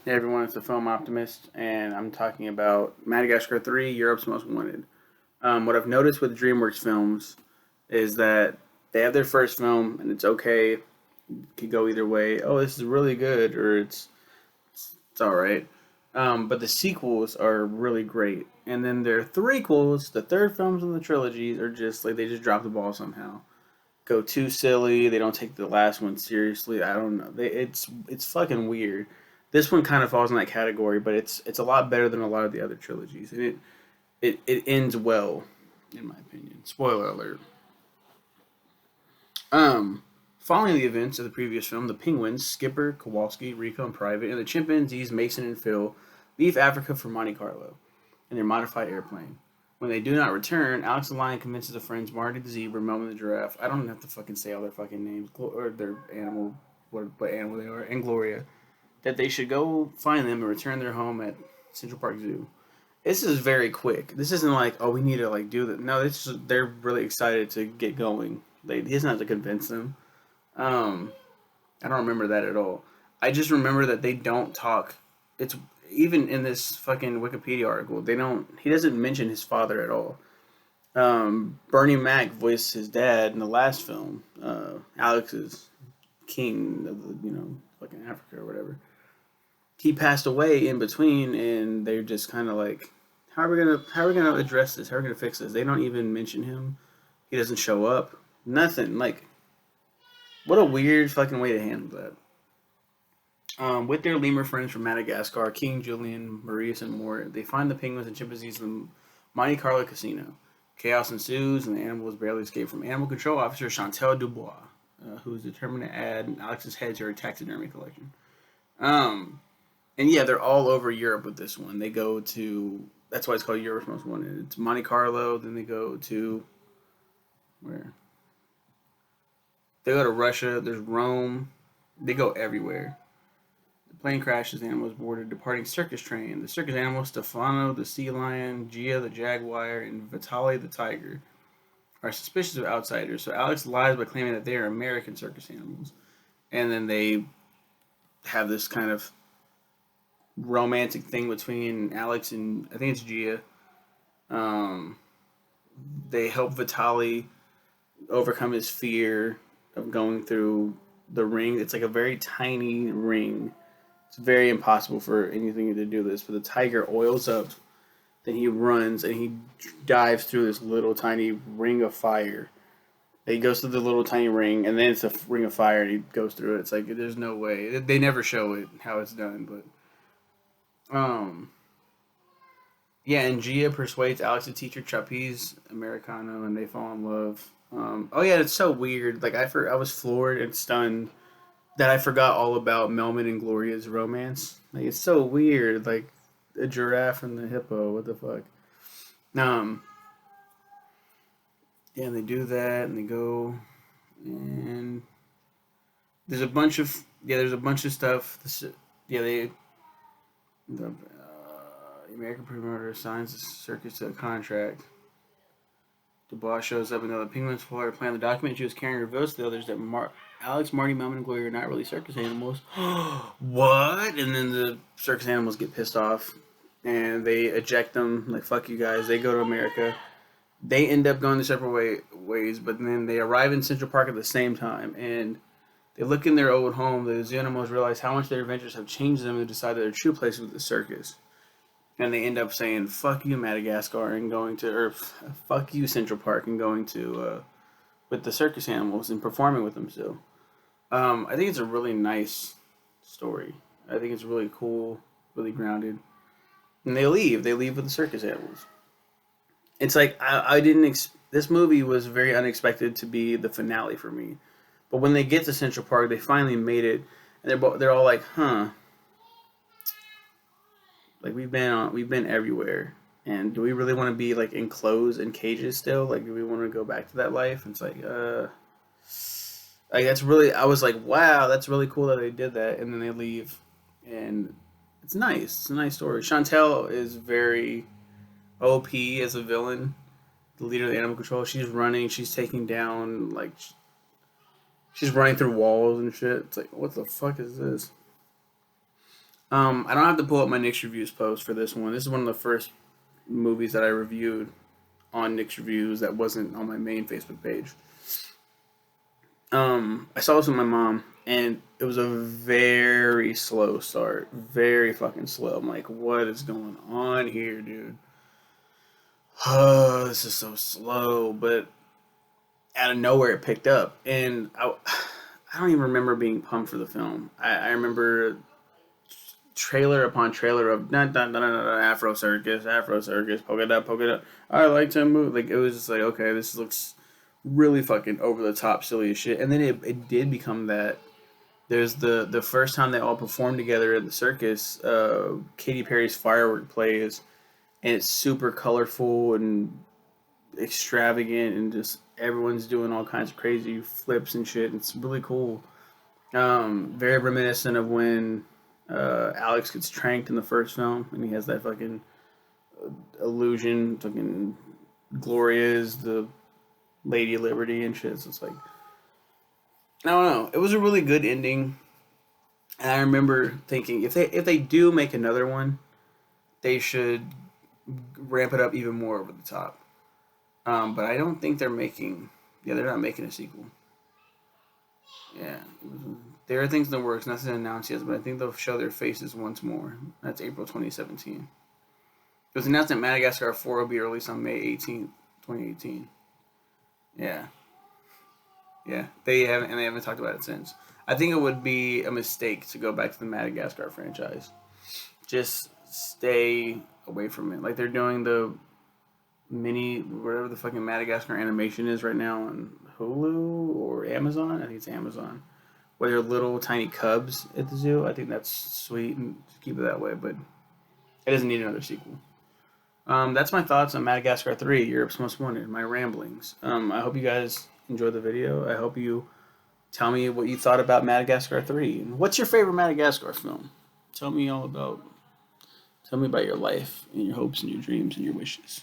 Hey everyone, it's the film Optimist, and I'm talking about Madagascar 3, Europe's Most Wanted. What I've noticed with DreamWorks films is that they have their first film, and it's okay. It could go either way. Oh, this is really good, or it's all right. But the sequels are really great, and then their threequels, the third films in the trilogies, are just like they just drop the ball somehow. Go too silly. They don't take the last one seriously. I don't know. It's fucking weird. This one kind of falls in that category, but it's a lot better than a lot of the other trilogies, and it ends well, in my opinion. Spoiler alert. Um, Following the events of the previous film, the penguins Skipper, Kowalski, Rico, and Private, and the chimpanzees Mason and Phil leave Africa for Monte Carlo in their modified airplane. When they do not return, Alex the lion convinces the friends Marty the zebra, Melvin the giraffe. I don't have to fucking say all their fucking names or their animal, what animal they are, and Gloria, that they should go find them and return their home at Central Park Zoo. This is very quick. This isn't like, oh, we need to like do that. No, they're really excited to get going. He doesn't have to convince them. Um, I don't remember that at all. I just remember that they don't talk. It's even in this fucking Wikipedia article. They don't. He doesn't mention his father at all. Bernie Mac voiced his dad in the last film. Alex is king of the fucking Africa or whatever. He passed away in between, and they're just kind of like, how are we gonna address this? How are we gonna fix this? They don't even mention him. He doesn't show up. Nothing. Like, what a weird fucking way to handle that. With their lemur friends from Madagascar, King, Julian, Maurice, and more, they find the penguins and chimpanzees in the Monte Carlo casino. Chaos ensues, and the animals barely escape from Animal Control Officer Chantal Dubois, who's determined to add Alex's head to her taxidermy collection. Um, and yeah, they're all over Europe with this one. They go to That's why it's called Europe's Most Wanted. It's Monte Carlo. Then they go to where? They go to Russia. There's Rome. They go everywhere. The plane crashes. Animals board a departing circus train. The circus animals Stefano the sea lion, Gia the jaguar, and Vitali the tiger are suspicious of outsiders. So Alex lies by claiming that they are American circus animals, and then they have this kind of romantic thing between Alex and I think it's Gia. Um, they help Vitali overcome his fear of going through the ring. It's like a very tiny ring. It's very impossible for anything to do this. But the tiger oils up, then he runs and he dives through this little tiny ring of fire. He goes through the little tiny ring, and then it's a ring of fire, and he goes through it. It's like there's no way. They never show it how it's done, but yeah, and Gia persuades Alex to teach her trapeze Americano, and they fall in love. Oh yeah, it's so weird. Like I was floored and stunned that I forgot all about Melman and Gloria's romance. Like it's so weird. Like a giraffe and the hippo. What the fuck? Um, yeah, and they do that, and they go, and there's a bunch of stuff. Yeah, the American promoter signs the circus to a contract. Dubois shows up and the penguins for her plan. The document she was carrying reveals to the others that Alex, Marty, Melman, and Gloria are not really circus animals. What? And then the circus animals get pissed off and they eject them. Like, fuck you guys. They go to America. They end up going their separate ways, but then they arrive in Central Park at the same time. And they look in their old home. The zoo animals realize how much their adventures have changed them and decide that their true place was the circus, and they end up saying "fuck you, Madagascar" and going to, or "fuck you, Central Park" and going to with the circus animals and performing with them still. I think it's a really nice story. I think it's really cool, really grounded. And they leave. They leave with the circus animals. It's like I didn't. This movie was very unexpected to be the finale for me. But when they get to Central Park, they finally made it, and they're all like, "Huh, like we've been everywhere, and do we really want to be like enclosed in cages still? Like, do we want to go back to that life?" And it's like that's really. I was like, wow, that's really cool that they did that, and then they leave, and it's nice. It's a nice story. Chantel is very OP as a villain, the leader of the animal control. She's running. She's taking down like she's running through walls and shit. It's like, what the fuck is this? I don't have to pull up my Nick's Reviews post for this one. This is one of the first movies that I reviewed on Nick's Reviews that wasn't on my main Facebook page. I saw this with my mom, and it was a very slow start. Very fucking slow. I'm like, what is going on here, dude? Oh, this is so slow. But out of nowhere, it picked up. And I don't even remember being pumped for the film. I remember trailer upon trailer of dun, dun, dun, dun, dun, Afro Circus, polka dot, polka dot. I like to move. Like, it was just like, okay, this looks really fucking over the top, silly as shit. And then it did become that. There's the first time they all performed together at the circus. Katy Perry's Firework plays, and it's super colorful and extravagant, and just everyone's doing all kinds of crazy flips and shit. It's really cool. Very reminiscent of when Alex gets tranked in the first film, and he has that fucking illusion. Fucking Gloria is the Lady of Liberty and shit. So it's like, I don't know. It was a really good ending, and I remember thinking if they do make another one, they should ramp it up even more over the top. But I don't think they're making. Yeah, they're not making a sequel. Yeah, there are things in the works. Nothing announced yet, but I think they'll show their faces once more. That's April 2017. It was announced that Madagascar 4 will be released on May 18th, 2018. Yeah. Yeah, they haven't talked about it since. I think it would be a mistake to go back to the Madagascar franchise. Just stay away from it. Like they're doing the mini, whatever the fucking Madagascar animation is right now on Hulu or Amazon. I think it's Amazon. Where they're little tiny cubs at the zoo. I think that's sweet and keep it that way, but it doesn't need another sequel. That's my thoughts on Madagascar 3, Europe's Most Wanted, my ramblings. I hope you guys enjoyed the video. I hope you tell me what you thought about Madagascar 3. What's your favorite Madagascar film? Tell me about your life and your hopes and your dreams and your wishes.